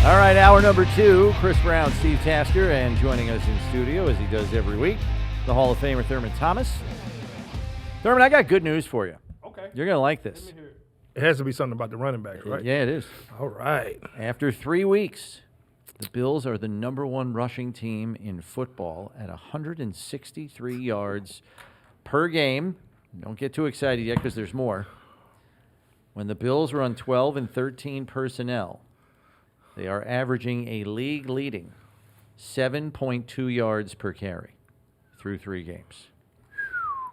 All right, hour number 2, Chris Brown, Steve Tasker, and joining us in studio, as he does every week, the Hall of Famer Thurman Thomas. Thurman, I got good news for you. Okay. You're going to like this. Let me hear it. It has to be something about the running backs, right? Yeah, it is. All right. After 3 weeks, the Bills are the number 1 rushing team in football at 163 yards per game. Don't get too excited yet because there's more. When the Bills run 12 and 13 personnel, they are averaging a league-leading 7.2 yards per carry through 3 games.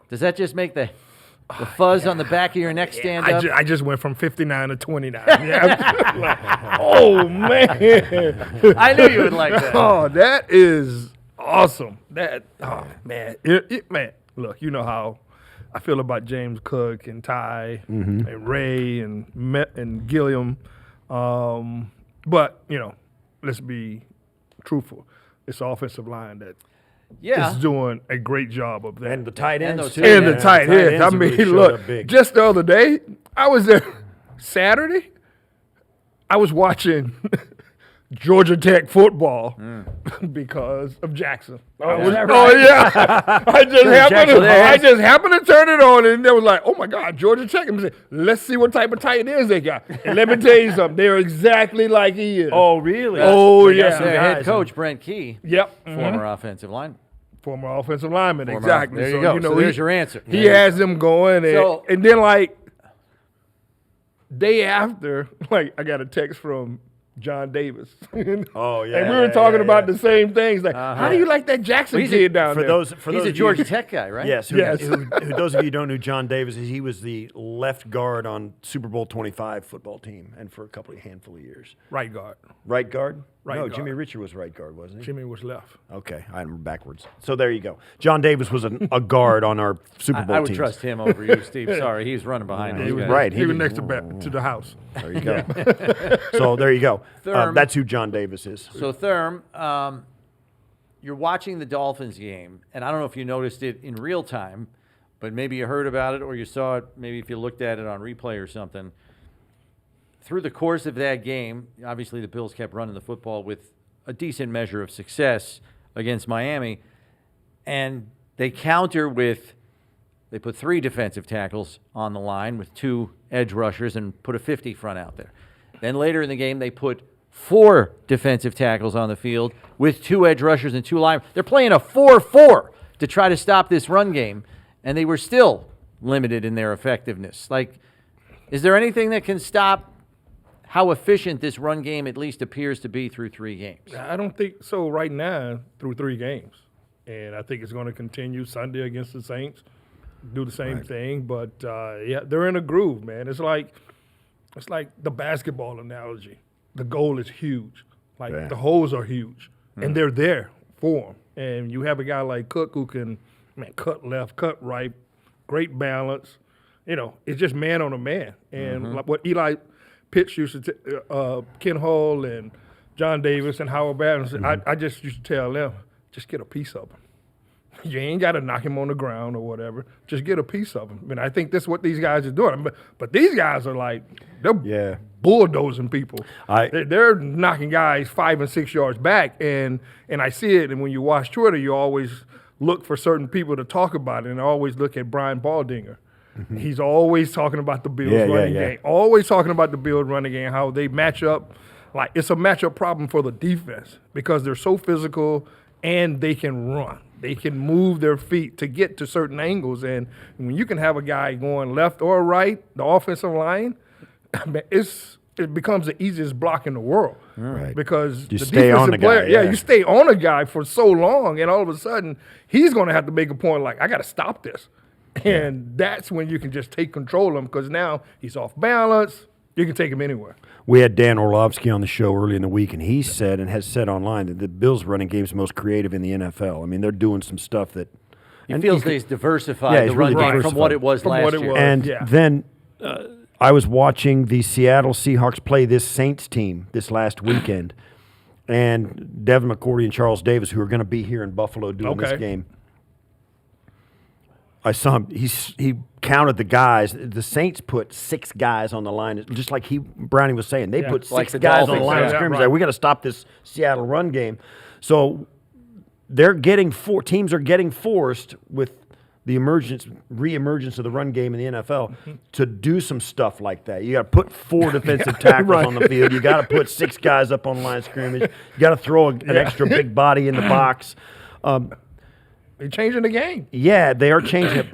Does that just make the fuzz on the back of your neck stand up? I just went from 59 to 29. Yeah. Oh, man. I knew you would like that. Oh, that is awesome. Oh, man. Man, look, you know how I feel about James Cook and Ty and Ray and Gilliam. But, let's be truthful. It's the offensive line that is doing a great job of that. And the tight ends, too. And the tight ends. I mean, really look, just the other day, I was there Saturday. I was watching Georgia Tech football because of Jackson. Yeah. I just happened to turn it on, and they was like, "Oh my God, Georgia Tech!" And I said, "Let's see what type of tight ends they got." And let me tell you something; they're exactly like he is. Oh, really? Their head coach Brent Key. Yep. Former offensive line. Former offensive lineman, exactly. There you go. So there's your answer. He has them going, and then day after, I got a text from John Davis. Oh, yeah. And we were talking about the same things. Like, how do you like that Jackson kid down there? He's a Georgia Tech guy, right? Yes. Those of you who don't know who John Davis is, he was the left guard on Super Bowl 25 football team, and for a handful of years. Right guard. Right guard? Right no, guard. Jimmy Richard was right guard, wasn't he? Jimmy was left. Okay, I'm backwards. So there you go. John Davis was a guard on our Super Bowl team. I would trust him over you, Steve. Sorry, he's running behind us. He was right. He was next to the house. There you go. So there you go. That's who John Davis is. So Thurm, you're watching the Dolphins game, and I don't know if you noticed it in real time, but maybe you heard about it or you saw it, maybe if you looked at it on replay or something. Through the course of that game, obviously the Bills kept running the football with a decent measure of success against Miami, and they counter with, they put 3 defensive tackles on the line with 2 edge rushers and put a 50 front out there. Then later in the game, they put 4 defensive tackles on the field with 2 edge rushers and 2 linemen. They're playing a 4-4 to try to stop this run game, and they were still limited in their effectiveness. Is there anything that can stop how efficient this run game at least appears to be through 3 games? I don't think so right now through 3 games. And I think it's going to continue Sunday against the Saints, do the same thing. But, they're in a groove, man. It's like the basketball analogy. The goal is huge. The holes are huge. And they're there for them. And you have a guy like Cook who can, cut left, cut right, great balance. It's just man on a man. And what Eli Pitts used to Ken Hull and John Davis and Howard Barton, I just used to tell them, just get a piece of him. You ain't got to knock him on the ground or whatever. Just get a piece of him. And I think that's what these guys are doing. But these guys are they're bulldozing people. They're knocking guys 5 and 6 yards back. And I see it. And when you watch Twitter, you always look for certain people to talk about it. And I always look at Brian Baldinger. He's always talking about the Bills running game. Always talking about the Bills running game, how they match up. It's a matchup problem for the defense because they're so physical and they can run. They can move their feet to get to certain angles. And when you can have a guy going left or right, the offensive line, it becomes the easiest block in the world. Right. Because you the stay on the player, guy. You stay on a guy for so long, and all of a sudden he's going to have to make a point I got to stop this. And that's when you can just take control of him because now he's off balance. You can take him anywhere. We had Dan Orlovsky on the show early in the week, and he said and has said online that the Bills' running game is the most creative in the NFL. I mean, they're doing some stuff that He feels they've diversified the run game from what it was last year. And then I was watching the Seattle Seahawks play this Saints team this last weekend, and Devin McCourty and Charles Davis, who are going to be here in Buffalo doing this game. I saw him. He counted the guys. The Saints put 6 guys on the line, just like Brownie was saying. They put 6 like the guys on the Dolphins, line of yeah. scrimmage. Right. Like, we got to stop this Seattle run game. So they're getting teams are getting forced with the re-emergence of the run game in the NFL to do some stuff like that. You got to put 4 defensive tackles on the field. You got to put 6 guys up on the line of scrimmage. You got to throw an extra big body in the box. They're changing the game. Yeah, they are changing it.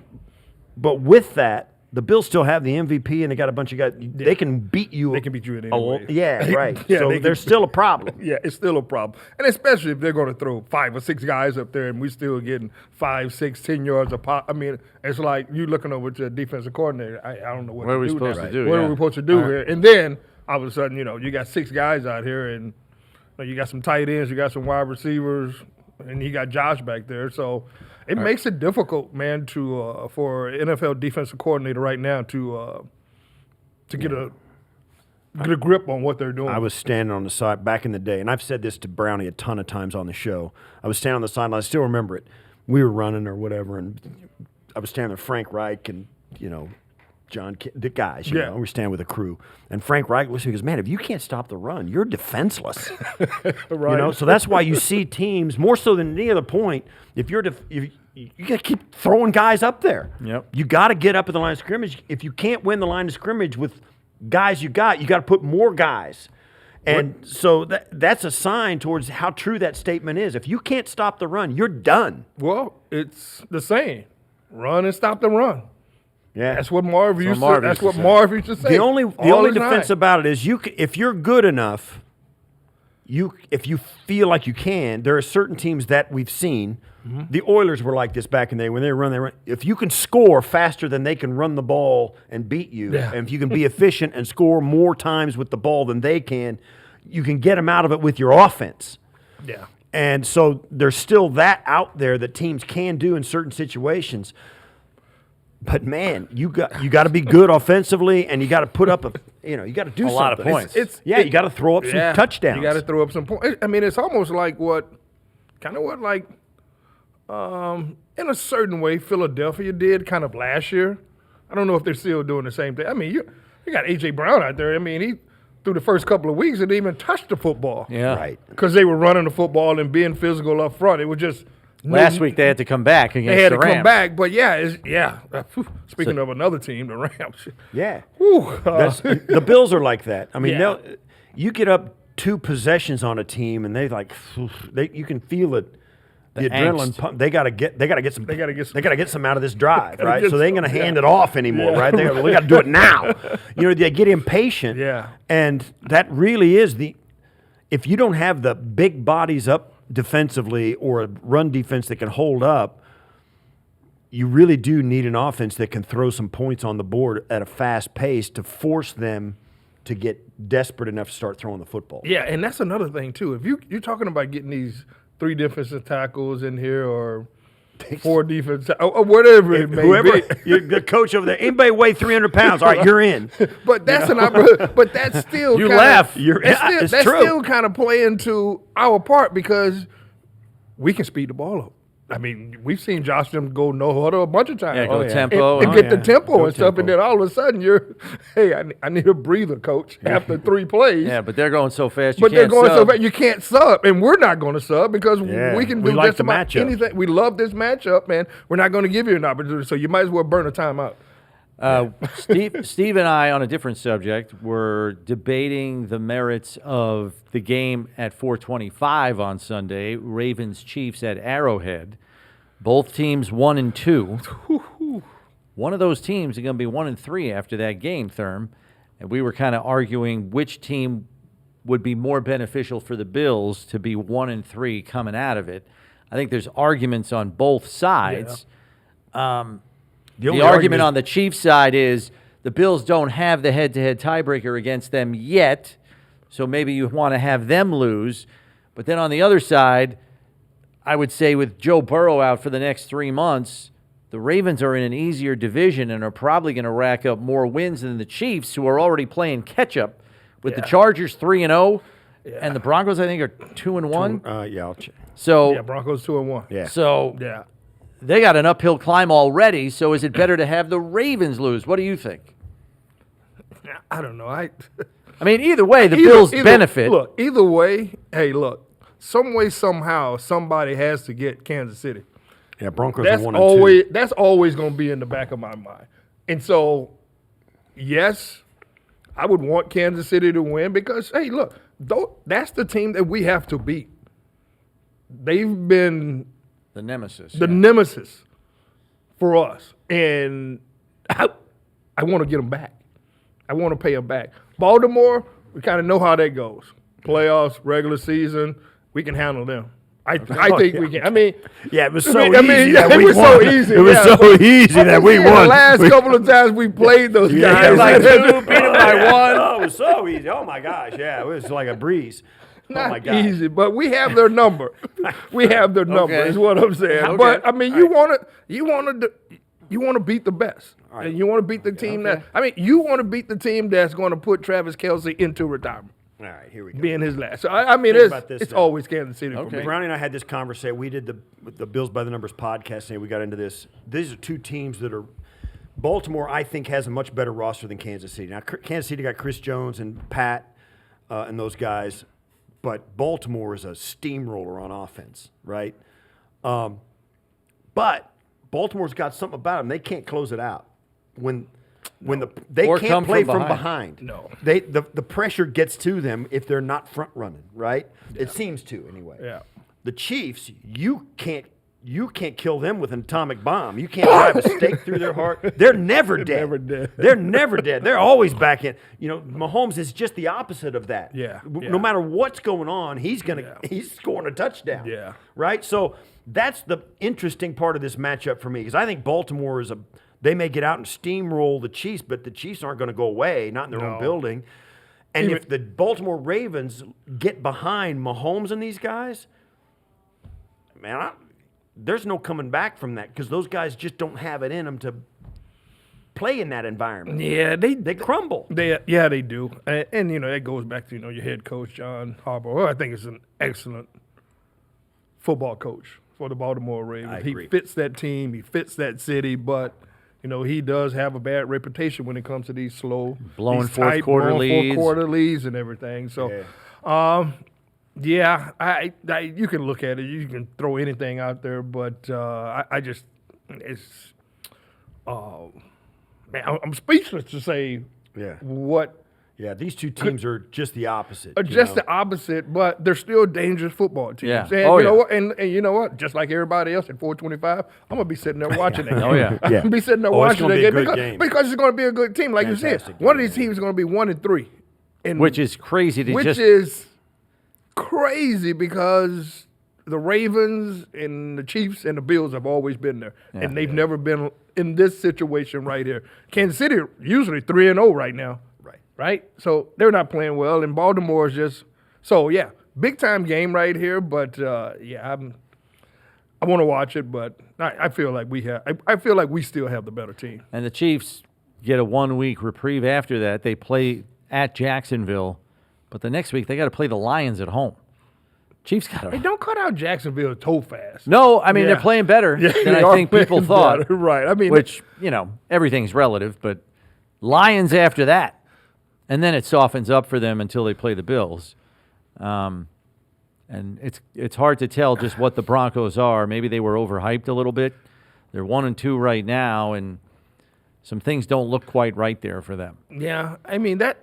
But with that, the Bills still have the MVP, and they got a bunch of guys. They can beat you. They can beat you in any way. Yeah, right. Yeah, so there's still a problem. Yeah, it's still a problem. And especially if they're going to throw 5 or 6 guys up there and we still getting 5, 6, 10 yards a pop. I mean, it's like you looking over at your defensive coordinator. I don't know what are to we do supposed now. to do? What Yeah. are we supposed to do here? And then all of a sudden, you got 6 guys out here and you got some tight ends, you got some wide receivers, and you got Josh back there. So it makes it difficult, man, to for NFL defensive coordinator right now to get a grip on what they're doing. I was standing on the side back in the day, and I've said this to Brownie a ton of times on the show. I was standing on the sideline. I still remember it. We were running or whatever, and I was standing with Frank Reich and, John, the guys, you know, we're standing with a crew. And Frank Reich was, he goes, man, if you can't stop the run, you're defenseless. Right. So that's why you see teams, more so than any other point, if you got to keep throwing guys up there. Yep. You got to get up at the line of scrimmage. If you can't win the line of scrimmage with guys you got to put more guys. And so that's a sign towards how true that statement is. If you can't stop the run, you're done. Well, it's the saying, run and stop the run. Yeah. That's what Marv used Marv to. That's used to what say. Marv used to say. The only all the defense time. about it is if you're good enough, if you feel like you can, there are certain teams that we've seen. The Oilers were like this back in the day when they run. If you can score faster than they can run the ball and beat you, and if you can be efficient and score more times with the ball than they can, you can get them out of it with your offense. Yeah. And so there's still that out there that teams can do in certain situations. But man, you got to be good offensively, and you got to put up you got to do A lot of something. points. You got to throw up some touchdowns. You got to throw up some points. I mean, it's almost like in a certain way, Philadelphia did kind of last year. I don't know if they're still doing the same thing. I mean, you got A.J. Brown out there. I mean, he through the first couple of weeks, didn't even touch the football. Yeah. Right. Because they were running the football and being physical up front. It was just Last week they had to come back against they had the to Rams. come back, but Speaking of another team, the Rams. Yeah. Whew, The Bills are like that. I mean, Yeah. you get up 2 possessions on a team, and you can feel it. The adrenaline angst. pump. They got to get some. They gotta get some- They got to get some out of this drive, right? get So they ain't going some, to hand it off anymore, Yeah. right? We got to do it now. They get impatient. Yeah. And that really is if you don't have the big bodies up defensively or a run defense that can hold up, you really do need an offense that can throw some points on the board at a fast pace to force them to get desperate enough to start throwing the football. Yeah, and that's another thing too. If you're talking about getting these 3 defensive tackles in here or 4 defensive or whatever it may Whoever, be. you're the coach over there, anybody weigh 300 pounds, all right, you're in. But that's but that's still You kinda, laugh. It's that's true. still kind of playing to our part because we can speed the ball up. I mean, we've seen Josh them go no huddle a bunch of times. Yeah, go yeah. tempo. And get the tempo Go and stuff, and tempo. then all of a sudden I need a breather, coach, after 3 plays. Yeah, but they're going so fast you But they're can't going so sub. fast, you can't sub, and we're not going to sub because Yeah, we can we do like just the about matchup. anything. We love this matchup, man. We're not going to give you an opportunity, so you might as well burn a timeout. Steve and I, on a different subject, were debating the merits of the game at 4:25 on Sunday, Ravens-Chiefs at Arrowhead. Both teams 1-2. One of those teams is going to be 1-3 after that game, Thurm. And we were kind of arguing which team would be more beneficial for the Bills to be 1-3 coming out of it. I think there's arguments on both sides. The argument on the Chiefs side is the Bills don't have the head-to-head tiebreaker against them yet, so maybe you want to have them lose. But then on the other side, I would say with Joe Burrow out for the next 3 months, the Ravens are in an easier division and are probably going to rack up more wins than the Chiefs, who are already playing catch-up with the Chargers 3-0, and the Broncos, I think, are 2-1. Yeah, I'll check. So, Yeah, Broncos 2-1. Yeah. so Yeah. they got an uphill climb already. So is it better to have the Ravens lose? What do you think? I don't know. I mean, either way, the Bills benefit. Look, either way, hey, look, some way, somehow, somebody has to get Kansas City. Yeah, Broncos That's are 1-2. That's always going to be in the back of my mind. And so, yes, I would want Kansas City to win because, hey, look, that's the team that we have to beat. They've been The nemesis. nemesis for us. And I want to get them back. I want to pay them back. Baltimore, we kind of know how that goes. Playoffs, regular season, we can handle them. I think we can. I mean, Yeah, it was so I mean, easy yeah, that we it was won. so easy. It was yeah. so easy that we The won. last couple of times we played those guys. like two, beat them by one. Oh, it was so easy. Oh, my gosh. Yeah, it was like a breeze. Oh, my Not God. easy, but we have their number. We have their number. Okay. Is what I'm saying. Okay. But I mean, you want to beat the best, and you want to beat the team that. I mean, you want to beat the team that's going to put Travis Kelce into retirement, All right, here we go. being his last. So I mean, Think about this it's now. always Kansas City for Okay. me. Brownie and I had this conversation. We did the Bills by the Numbers podcast, and we got into this. These are two teams that are – Baltimore, I think, has a much better roster than Kansas City. Now, Kansas City got Chris Jones and Pat and those guys, but Baltimore is a steamroller on offense, right? But Baltimore's got something about them. They can't close it out. They Or can't come play from from behind. behind. No. The pressure gets to them if they're not front running, right? It seems to anyway. Yeah. The Chiefs, you can't kill them with an atomic bomb. You can't drive a stake through their heart. They're never dead. never dead. They're never dead. They're always back in. You know, Mahomes is just the opposite of that. Yeah, yeah. No matter what's going on, he's scoring a touchdown. Yeah. Right? So that's the interesting part of this matchup for me because I think Baltimore they may get out and steamroll the Chiefs, but the Chiefs aren't going to go away, not in their own building. And if the Baltimore Ravens get behind Mahomes and these guys, man, there's no coming back from that because those guys just don't have it in them to play in that environment. Yeah, They crumble. They do, and you know that goes back to your head coach John Harbaugh. Well, I think it's an excellent football coach for the Baltimore Ravens. I agree. He fits that team, he fits that city, but he does have a bad reputation when it comes to these Blowing these fourth tight, quarter blowing leads. fourth quarter leads and everything. So, Yeah. I you can look at it, you can throw anything out there, but I just it's man, I'm speechless to say what. Yeah, these two teams are just the opposite. Just the opposite, but they're still dangerous football teams. Yeah. And Oh, you know yeah. what? And you know what? Just like everybody else at 425, I'm gonna be sitting there watching that game. Oh, yeah. I'm gonna be sitting there Oh, it's watching gonna that be a game good game. because it's gonna be a good team. Like you Fantastic said, one of game, these teams is gonna be 1-3, and Which is crazy to which just is crazy because the Ravens and the Chiefs and the Bills have always been there, and they've never been in this situation right here. Kansas City are usually 3-0 right now. Right? So they're not playing well, and Baltimore is just big time game right here. But I want to watch it, but I feel like I feel like we still have the better team. And the Chiefs get a 1 week reprieve after that. They play at Jacksonville, but the next week they got to play the Lions at home. Chiefs got Hey, to. don't cut out Jacksonville so fast. No, I mean Yeah. they're playing better than they I are think people playing thought. better, right? I mean, which everything's relative, but Lions after that. And then it softens up for them until they play the Bills. And it's hard to tell just what the Broncos are. Maybe they were overhyped a little bit. They're 1-2 right now, and some things don't look quite right there for them. yeah, I mean that.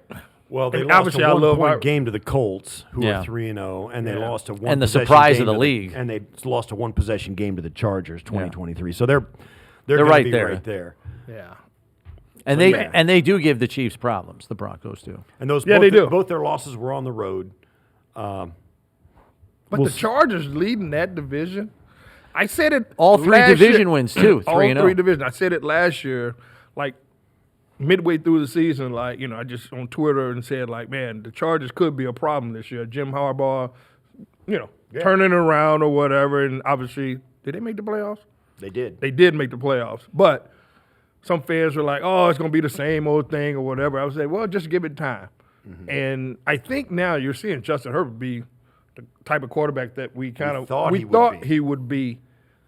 Well, they And lost obviously a I love one-point our- game to the Colts, who Yeah. are 3-0, and they Yeah. lost a one. And the possession surprise game of the to league. and they lost a one-possession game to the Chargers, 2023. So they're They're gonna right be there. right there. Yeah. And they do give the Chiefs problems. The Broncos do. And those Yeah, both, they do. both their losses were on the road. But the Chargers leading that division. I said it. All three last division year- wins too. All 3-0. three division. I said it last year, like midway through the season. Like I just on Twitter and said like, man, the Chargers could be a problem this year. Jim Harbaugh, turning around or whatever. And obviously, did they make the playoffs? They did. They did make the playoffs, but some fans were like, "Oh, it's going to be the same old thing or whatever." I would say, "Well, just give it time." And I think now you're seeing Justin Herbert be the type of quarterback that we thought thought he would be.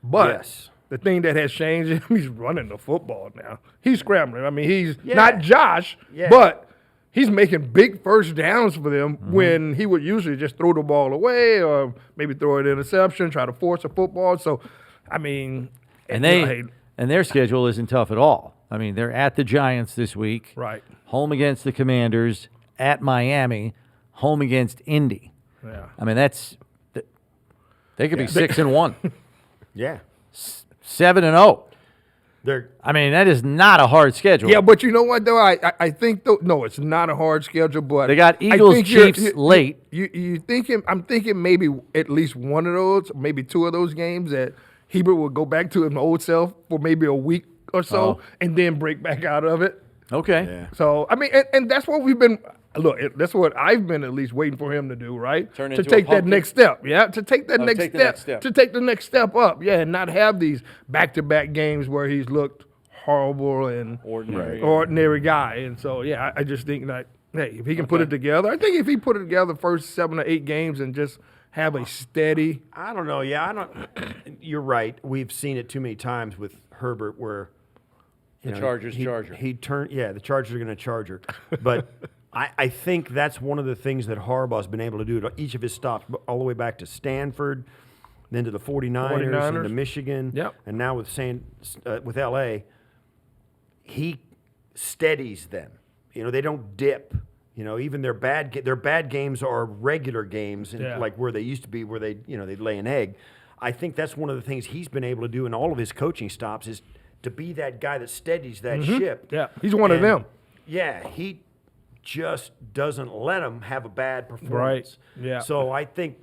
But Yes. the thing that has changed him, he's running the football now. He's scrambling. I mean, he's not Josh, but he's making big first downs for them when he would usually just throw the ball away or maybe throw an interception, try to force a football. So, I mean, And their schedule isn't tough at all. I mean, they're at the Giants this week. Right. Home against the Commanders, at Miami, home against Indy. Yeah. I mean, they could be 6-1. Yeah. 7-0. They're I mean, that is not a hard schedule. Yeah, but you know what, though? I think, though, no, it's not a hard schedule, but They got I Eagles, think you're- Chiefs late. You thinking? I'm thinking maybe at least one of those, maybe two of those games that Hebert will go back to his old self for maybe a week or so, Oh. and then break back out of it. Okay. Yeah. So I mean, and that's what we've been. Look, that's what I've been at least waiting for him to do, right? Turn to into a take that pumpkin? next step, to take that next take the step, next step. to take the next step up, and not have these back-to-back games where he's looked horrible and ordinary guy. And so, I just think that hey, if he can put it together, I think if he put it together the first 7 or 8 games and just have a steady. I don't know. Yeah, I don't. You're right. We've seen it too many times with Herbert where The Chargers charger. He turned. Yeah, the Chargers are going to charge her. But I think that's one of the things that Harbaugh's been able to do to each of his stops, all the way back to Stanford, then to the 49ers. And to Michigan, and now with LA. He steadies them. You know, they don't dip. You know, even their bad games are regular games, and like where they used to be, where they'd lay an egg. I think that's one of the things he's been able to do in all of his coaching stops is to be that guy that steadies that ship. Yeah, he's one of them. Yeah, he just doesn't let them have a bad performance. Right. Yeah. So I think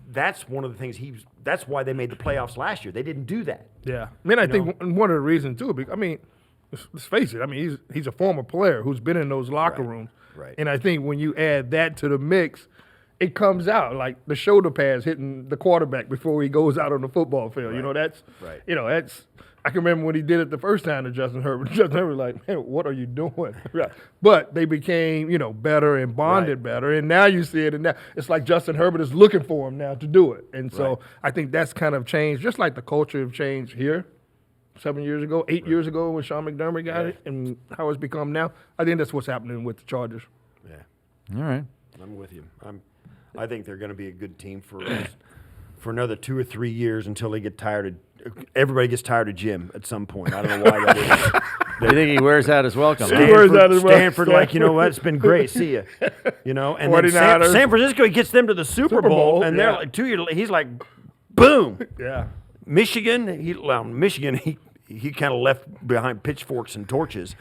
that's one of the things that's why they made the playoffs last year. They didn't do that. Yeah. I mean, I think one of the reasons too. I mean, let's face it. I mean, he's a former player who's been in those locker rooms. Right. And I think when you add that to the mix, it comes out like the shoulder pads hitting the quarterback before he goes out on the football field. Right. You know, that's right. You know, that's. I can remember when he did it the first time to Justin Herbert. Justin Herbert was like, man, what are you doing? Right. But they became, better and bonded better. And now you see it, and now it's like Justin Herbert is looking for him now to do it. And so I think that's kind of changed, just like the culture have changed here 7 years ago, 8 years ago when Sean McDermott got it, and how it's become now. I think that's what's happening with the Chargers. Yeah. All right. I'm with you. I think they're going to be a good team for another 2 or 3 years until they get tired of. Everybody gets tired of Jim at some point. I don't know why that is. You think he wears out his welcome? He wears out his welcome. Stanford, like, you know what? It's been great. See ya. You know, and then 49ers. San Francisco, he gets them to the Super Bowl, and they're like 2 years. He's like, boom. Yeah. Michigan, he kind of left behind pitchforks and torches,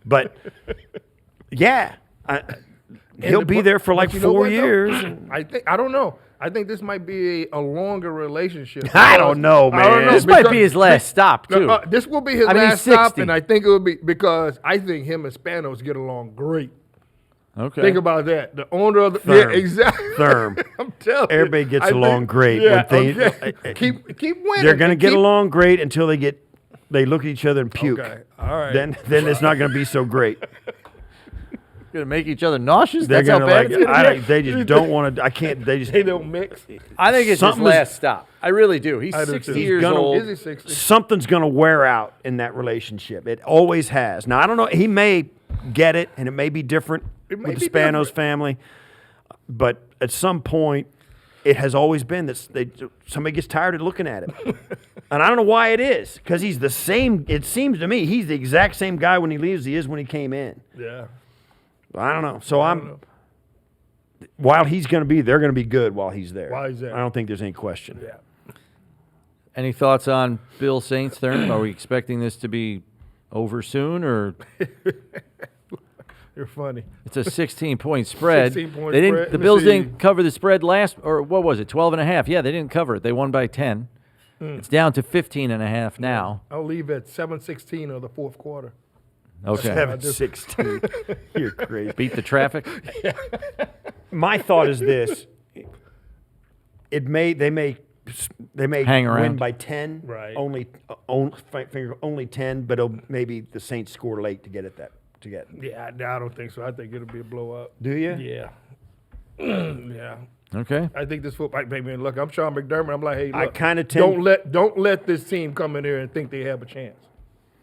but yeah, he'll be there for like 4 years. I don't know. I think this might be a longer relationship. I don't know, man. I don't know, This might be his last stop, too. This will be his I mean, he's last stop, 60. and I think it will be because I think him and Spanos get along great. Okay. Think about that. The owner of the Thurm. yeah, exactly. Thurm. I'm telling you. Everybody gets I along think- great. Yeah, when they, okay. keep winning. they're going to and get keep- along great until they look at each other and puke. Okay. All right. Then it's not going to be so great. Gonna make each other nauseous. They're That's how going bad to it's gonna get. they just don't want to. I can't. They just. They don't mix. I think it's his Something was- last stop. I really do. He's I do 60 too. years gonna- old. Is he 60? Something's going to wear out in that relationship. It always has. Now I don't know. He may get it, and it may be different It may with the be Spanos different. family, but at some point, it has always been that somebody gets tired of looking at him, and I don't know why it is. Because he's the same. It seems to me he's the exact same guy when he leaves he is when he came in. Yeah. I don't know. So while he's going to be, they're going to be good while he's there. While he's there. I don't think there's any question. Yeah. Any thoughts on Bill Saints, Thurman? Are we expecting this to be over soon, or You're funny. it's a 16-point spread? 16-point They didn't. spread. The Let me Bills see. didn't cover the spread last, or what was it? 12.5. Yeah, they didn't cover it. They won by 10. It's down to 15.5 now. I'll leave at 7:16 of the fourth quarter. Okay. 7-16. You're crazy. Beat the traffic. My thought is this: they may Hang win around. by 10, Right. only 10, but maybe the Saints score late to get it to get. Yeah, I don't think so. I think it'll be a blowout. Do you? Yeah. Yeah. Okay. I think this football, baby, look, I'm Sean McDermott. I'm like, hey, I look, kinda tend- don't let this team come in here and think they have a chance.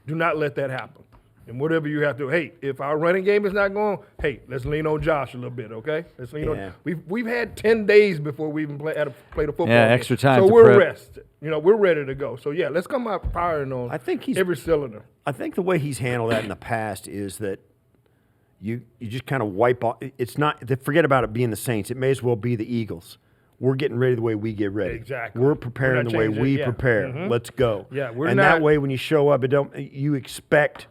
Do not let that happen. And whatever you have to, hey, if our running game is not going, hey, let's lean on Josh a little bit, okay? Let's lean Yeah. on. We've had 10 days before we even played a football Yeah, game. extra time So to we're prep. rested. We're ready to go. So yeah, let's come out firing on I think he's- every cylinder. I think the way he's handled that in the past is that you just kind of wipe off. It's not forget about it being the Saints. It may as well be the Eagles. We're getting ready the way we get ready. Exactly. We're preparing We're the not way changing we it, yeah. prepare. Mhm. Let's go. Yeah, we're and not- that way when you show up, you expect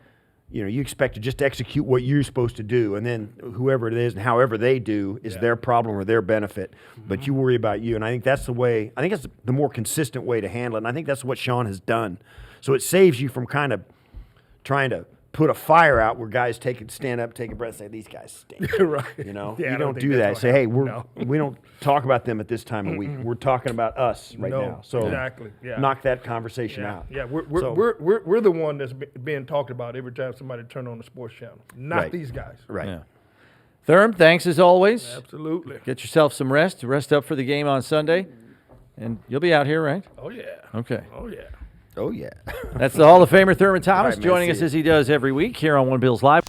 to just execute what you're supposed to do, and then whoever it is and however they do is their problem or their benefit. But you worry about you, and I think that's the way. I think that's the more consistent way to handle it, and I think that's what Sean has done. So it saves you from kind of trying to put a fire out where guys stand up, take a breath, say these guys stink. Right. You Yeah, I you don't think do that. that's Say, gonna hey, happen. we don't talk about them at this time of week. We're talking about us right No, now. So exactly, yeah. knock that conversation Yeah, out. yeah. So- We're the one that's being talked about every time somebody turn on the sports channel. Not Right. these guys. Right. Yeah. Thurm, thanks as always. Absolutely. Get yourself some rest. Rest up for the game on Sunday. And you'll be out here, right? Oh yeah. Okay. Oh yeah. Oh yeah. That's the Hall of Famer Thurman Thomas All right, man, joining see us ya. as he does every week here on One Bills Live.